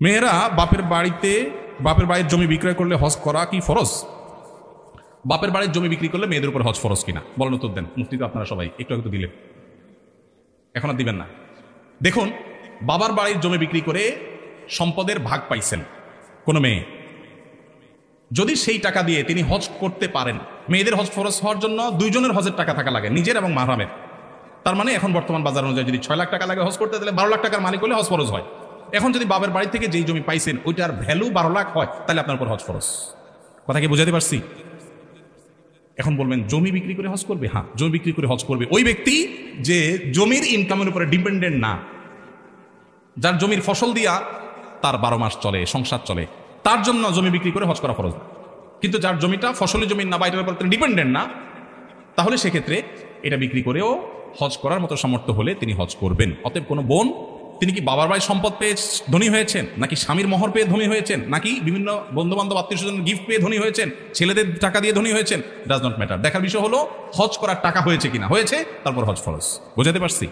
মেয়েরা বাপের বাড়ির জমি বিক্রয় করলে হজ করা কি ফরজ? বাপের বাড়ির জমি বিক্রি করলে মেয়েদের উপর হজ ফরজ কিনা বলেন, উত্তর দেন। মুফতি তো আপনারা সবাই একটু একটু দিলেন, এখন আর দিবেন না। দেখুন, বাবার বাড়ির জমি বিক্রি করে সম্পদের ভাগ পাইছেন কোনো মেয়ে, যদি সেই টাকা দিয়ে তিনি হজ করতে পারেন, মেয়েদের হজ ফরজ হওয়ার জন্য দুইজনের হজের টাকা থাকা লাগে, নিজের এবং মাহরামের। তার মানে এখন বর্তমান বাজার অনুযায়ী যদি 6 লাখ টাকা লাগে হজ করতে, তাহলে 12 লাখ টাকার মালিক হলে হজ ফরজ হয়। এখন যদি বাবার বাড়ি থেকে যেই জমি পাইছেন ওইটার ভ্যালু 12 লাখ হয়, তাহলে আপনার উপর হজ ফরজ। কথা কি বুঝাতে পারছি? এখন বলবেন জমি বিক্রি করে হজ করবে? হ্যাঁ, জমি বিক্রি করে হজ করবে ওই ব্যক্তি যে জমির ইনকামের উপরে ডিপেন্ডেন্ট না, যার জমির ফসল দিয়া তার 12 মাস চলে, সংসার চলে, তার জন্য জমি বিক্রি করে হজ করা ফরজ না। কিন্তু যার জমিটা ফসলি জমি না বা এটার উপর ডিপেন্ডেন্ট না, তাহলে সেক্ষেত্রে এটা বিক্রি করেও হজ করার মতো সামর্থ্য হলে তিনি হজ করবেন। অতএব কোনো বোন তিনি কি বাবার বাড়ির সম্পদ পেয়ে ধনী হয়েছেন, নাকি স্বামীর মোহর পেয়ে ধনী হয়েছেন, নাকি বিভিন্ন বন্ধু বান্ধব আত্মীয় স্বজন গিফট পেয়ে ধনী হয়েছেন, ছেলেদের টাকা দিয়ে ধনী হয়েছেন, ডাজ নট ম্যাটার। দেখার বিষয় হলো হজ করার টাকা হয়েছে কিনা, হয়েছে তারপর হজ ফরজ। বোঝাতে পারছি?